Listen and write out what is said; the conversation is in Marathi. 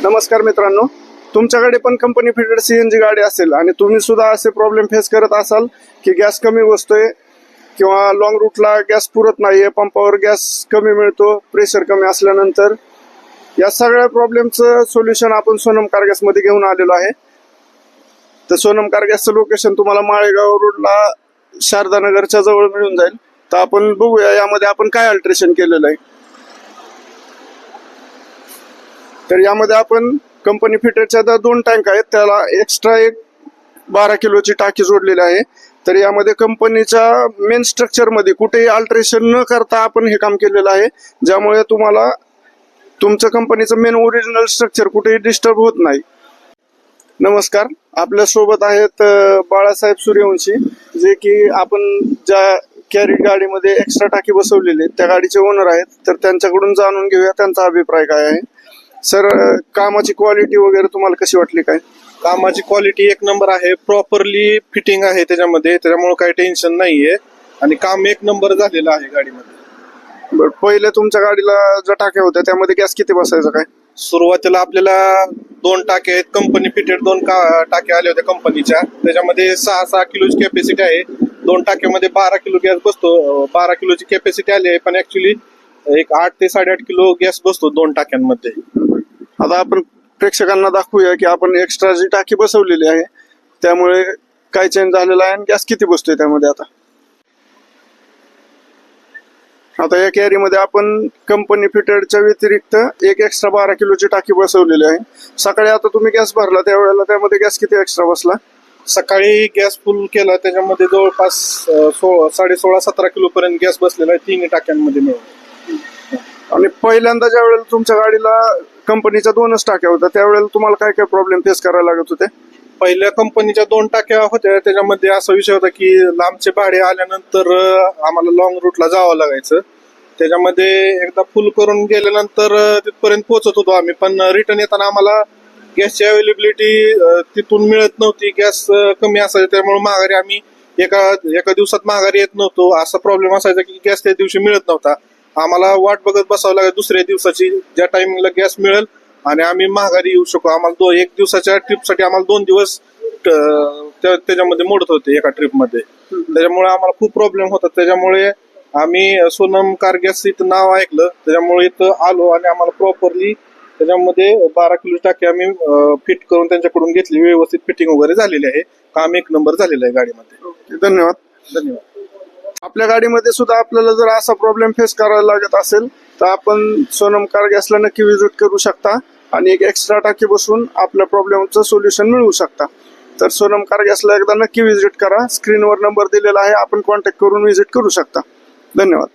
नमस्कार मित्रांनो, तुमच्याकडे पण कंपनी फिटेड सीएनजी गाडी असेल आणि तुम्ही सुद्धा असे प्रॉब्लेम फेस करत असाल की गॅस कमी बसतोय किंवा लॉंग रूटला गॅस पुरत नाहीये, पंपावर गॅस कमी मिळतो, प्रेशर कमी असल्यानंतर या सगळ्या प्रॉब्लेमचं सोल्युशन आपण सोनम कार गॅस मध्ये घेऊन आलेलो आहे। तर सोनम कार गॅसचं लोकेशन तुम्हाला माळेगाव रोडला शारदानगरच्या जवळ मिळून जाईल। तर आपण बघूया यामध्ये आपण काय अल्ट्रेशन केलेलं आहे। तर यामध्ये आपण कंपनी फिटेडच्या 2 टँक आहेत, त्याला एक्स्ट्रा एक 12 किलोची टाकी जोडलेली आहे। तर यामध्ये कंपनीच्या मेन स्ट्रक्चर मध्ये कुठेही अल्ट्रेशन न करता आपण हे काम केलेलं आहे, ज्यामुळे तुम्हाला तुमचं कंपनीचं मेन ओरिजिनल स्ट्रक्चर कुठेही डिस्टर्ब होत नाही। नमस्कार, आपल्या सोबत आहेत बाळासाहेब सूर्यवंशी, जे की आपण ज्या कॅरी गाडीमध्ये एक्स्ट्रा टाकी बसवलेली त्या गाडीचे ओनर आहेत। तर त्यांच्याकडून जाणून घेऊया त्यांचा अभिप्राय काय आहे। सर, कामाची क्वालिटी वगैरे तुम्हाला कशी वाटली? काय कामाची क्वालिटी एक नंबर आहे, प्रॉपरली फिटिंग आहे त्याच्यामुळे काही टेन्शन नाहीये आणि काम एक नंबर झालेलं आहे गाडीमध्ये। बरं, पहिले तुमच्या गाडीला ज्या टाक्या होत्या त्यामध्ये गॅस किती बसायचा? काय सुरुवातीला आपल्याला 2 टाके आहेत, कंपनी फिटेड 2 टाक्या आल्या होत्या कंपनीच्या, त्याच्यामध्ये 6 किलोची कॅपॅसिटी आहे। 2 टाक्यामध्ये 12 किलो गॅस बसतो, 12 किलोची कॅपॅसिटी आली आहे, पण ऍक्च्युली एक 8 ते 8.5 किलो गॅस बसतो 2 टाक्यांमध्ये। आता आपण प्रेक्षकांना दाखवूया की आपण एक्स्ट्रा जी टाकी बसवलेली आहे त्यामुळे काय चेंज झालेला आहे आणि गॅस किती बसतोय त्यामध्ये। आता या कॅरीमध्ये आपण कंपनी फिटेडच्या व्यतिरिक्त एक एक्स्ट्रा 12 किलोची टाकी बसवलेली आहे। सकाळी आता तुम्ही गॅस भरला त्यावेळेला त्यामध्ये गॅस किती एक्स्ट्रा बसला? सकाळी गॅस फुल केला त्याच्यामध्ये जवळपास 16-17 किलो पर्यंत गॅस बसलेला आहे 3 टाक्यांमध्ये मिळून। आणि पहिल्यांदा ज्या वेळेला तुमच्या गाडीला कंपनीच्या 2च टाक्या होत्या त्यावेळेला तुम्हाला काय काय प्रॉब्लेम फेस करायला लागत होते? पहिल्या कंपनीच्या 2 टाक्या होत्या, त्याच्यामध्ये असा विषय होता की लांबचे भाडे आल्यानंतर आम्हाला लॉंग रूटला जावं लागायचं। त्याच्यामध्ये एकदा फुल करून गेल्यानंतर तिथपर्यंत पोहोचत होतो आम्ही, पण रिटर्न येताना आम्हाला गॅसची अवेलेबिलिटी तिथून मिळत नव्हती, गॅस कमी असायचा, त्यामुळे माघारी आम्ही एका दिवसात माघारी येत नव्हतो। असा प्रॉब्लेम असायचा की गॅस त्या दिवशी मिळत नव्हता, आम्हाला वाट बघत बसावं लागेल दुसऱ्या दिवसाची, ज्या टायमिंगला गॅस मिळेल आणि आम्ही माघारी येऊ शकू। आम्हाला 1 दिवसाच्या ट्रिपसाठी आम्हाला 2 दिवस त्याच्यामध्ये मोडत होते एका ट्रिपमध्ये, त्याच्यामुळे आम्हाला खूप प्रॉब्लेम होता। त्याच्यामुळे आम्ही सोनम कार गॅस इथं नाव ऐकलं, त्याच्यामुळे इथं आलो आणि आम्हाला प्रॉपरली त्याच्यामध्ये 12 किलो टाकी आम्ही फिट करून त्यांच्याकडून घेतली, व्यवस्थित फिटिंग वगैरे झालेली आहे, काम एक नंबर झालेलं आहे गाडीमध्ये। धन्यवाद। आपल्या गाडीमध्ये सुद्धा आपल्याला जर असा प्रॉब्लेम फेस करायला लागत असेल तर आपण सोनम कार गॅसला नक्की विजिट करू शकता आणि एक एक्स्ट्रा टाकी बसून आपल्या प्रॉब्लेमचं सोल्युशन मिळवू शकता। तर सोनम कार गॅसला एकदा नक्की विजिट करा, स्क्रीनवर नंबर दिलेला आहे, आपण कॉन्टॅक्ट करून विजिट करू शकता। धन्यवाद।